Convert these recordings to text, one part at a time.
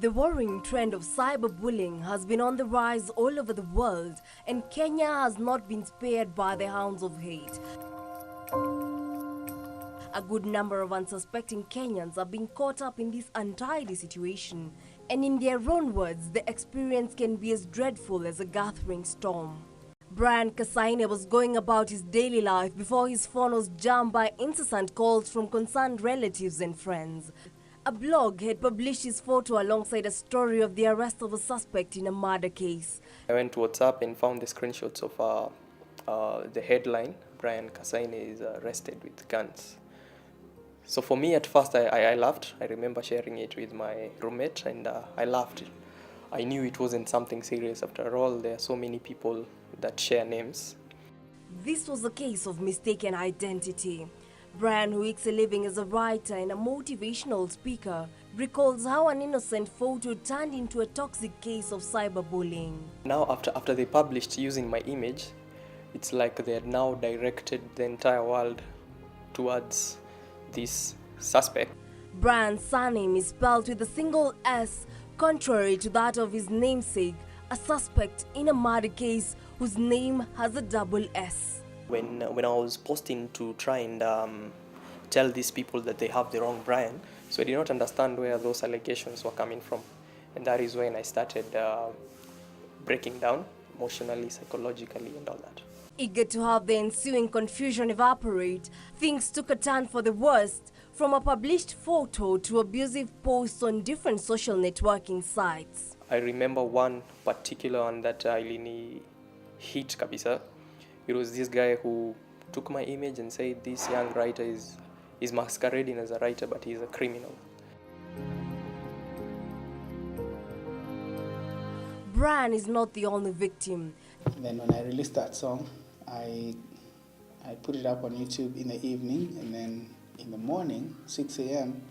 The worrying trend of cyberbullying has been on the rise all over the world, and Kenya has not been spared by the hounds of hate. A good number of unsuspecting Kenyans are being caught up in this untidy situation, and in their own words, the experience can be as dreadful as a gathering storm. Brian Kasaine was going about his daily life before his phone was jammed by incessant calls from concerned relatives and friends. A blog had published his photo alongside a story of the arrest of a suspect in a murder case. I went to WhatsApp and found the screenshots of the headline, Brian Kasaine is arrested with guns. So for me at first I laughed. I remember sharing it with my roommate and I laughed. I knew it wasn't something serious. After all, there are so many people that share names. This was a case of mistaken identity. Brian, who makes a living as a writer and a motivational speaker, recalls how an innocent photo turned into a toxic case of cyberbullying. Now after they published using my image, it's like they had now directed the entire world towards this suspect. Brian's surname is spelled with a single S, contrary to that of his namesake, a suspect in a murder case whose name has a double S. When I was posting to try and tell these people that they have the wrong Brian, so I did not understand where those allegations were coming from. And that is when I started breaking down emotionally, psychologically, and all that. Eager to have the ensuing confusion evaporate, things took a turn for the worst, from a published photo to abusive posts on different social networking sites. I remember one particular one that really hit kabisa. It was this guy who took my image and said this young writer is masquerading as a writer, but he's a criminal. Brian is not the only victim. Then when I released that song, I put it up on YouTube in the evening, and then in the morning, 6 a.m.,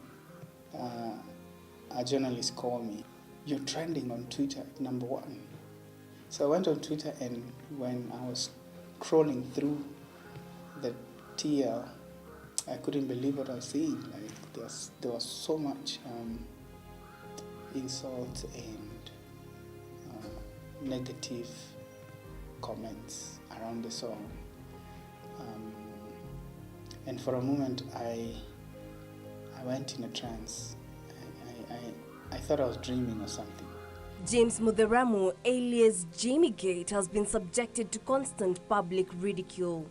a journalist called me. You're trending on Twitter, #1. So I went on Twitter, and when I was scrolling through the TL, I couldn't believe what I was seeing. Like there was so much insult and negative comments around the song. And for a moment, I went in a trance. I thought I was dreaming or something. James Mutheramu, alias Jamie Gate, has been subjected to constant public ridicule.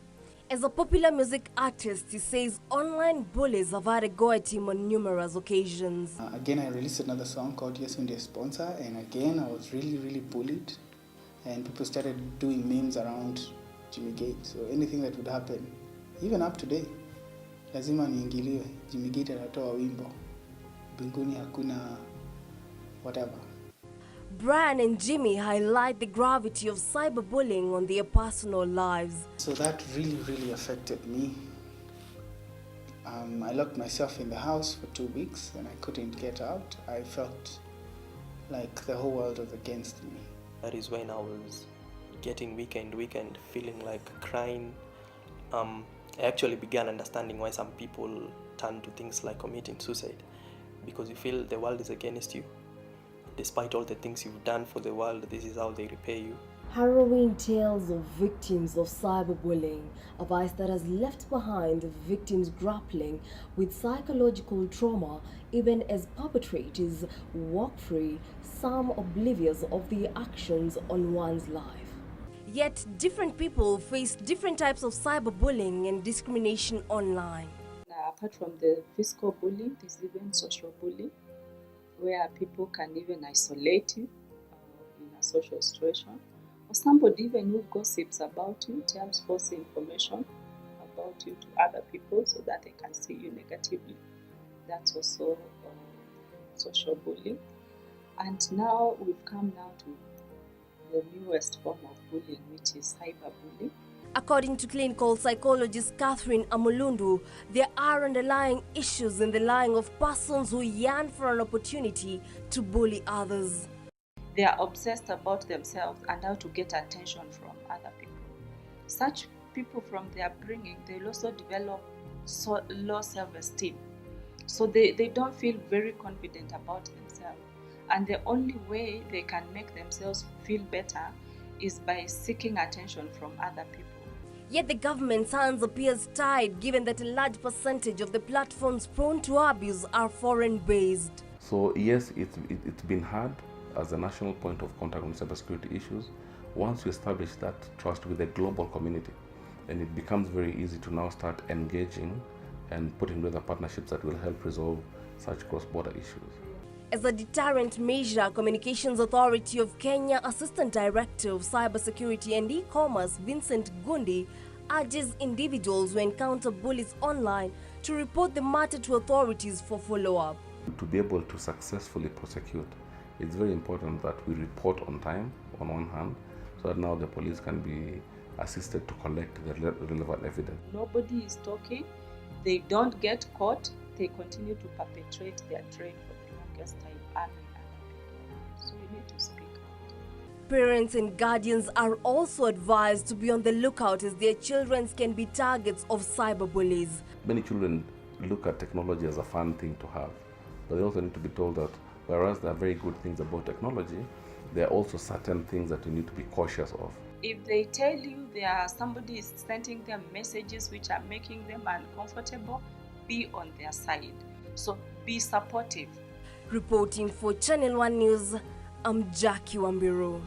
As a popular music artist, he says online bullies have had a go at him on numerous occasions. Again, I released another song called Yes When They're Sponsor, and again, I was really bullied. And people started doing memes around Jimmy Gate. So anything that would happen, even up to date, lazima niingiliwe. Jimmy Gate anatoa wimbo, mbinguni hakuna whatever. Brian and Jimmy highlight the gravity of cyberbullying on their personal lives. So that really affected me. I locked myself in the house for 2 weeks and I couldn't get out. I felt like the whole world was against me. That is when I was getting weaker and feeling like crying. I actually began understanding why some people turn to things like committing suicide, because you feel the world is against you. Despite all the things you've done for the world, this is how they repay you. Harrowing tales of victims of cyberbullying, a vice that has left behind victims grappling with psychological trauma even as perpetrators walk free, some oblivious of the actions on one's life. Yet different people face different types of cyberbullying and discrimination online. Apart from the physical bullying, there's even social bullying, where people can even isolate you in a social situation, or somebody even who gossips about you, tells false information about you to other people so that they can see you negatively. That's also social bullying. And now we've come now to the newest form of bullying, which is cyberbullying. According to clinical psychologist Catherine Amulundu, there are underlying issues in the lying of persons who yearn for an opportunity to bully others. They are obsessed about themselves and how to get attention from other people. Such people from their upbringing, they'll also develop low self-esteem. So they don't feel very confident about themselves. And the only way they can make themselves feel better is by seeking attention from other people. Yet the government's hands appears tied given that a large percentage of the platforms prone to abuse are foreign-based. So yes, it's been hard as a national point of contact on cybersecurity issues. Once we establish that trust with the global community, then it becomes very easy to now start engaging and putting together partnerships that will help resolve such cross-border issues. As a deterrent measure, Communications Authority of Kenya Assistant Director of Cybersecurity and E-commerce Vincent Gundi urges individuals who encounter bullies online to report the matter to authorities for follow-up. To be able to successfully prosecute, it's very important that we report on time, on one hand, so that now the police can be assisted to collect the relevant evidence. Nobody is talking, they don't get caught, they continue to perpetrate their trade for the longest time, harming other people. So we need to speak out. Parents and guardians are also advised to be on the lookout as their children can be targets of cyberbullies. Many children look at technology as a fun thing to have, but they also need to be told that whereas there are very good things about technology, there are also certain things that you need to be cautious of. If they tell you somebody is sending them messages which are making them uncomfortable, be on their side. So be supportive. Reporting for Channel 1 News, I'm Jackie Wambiru.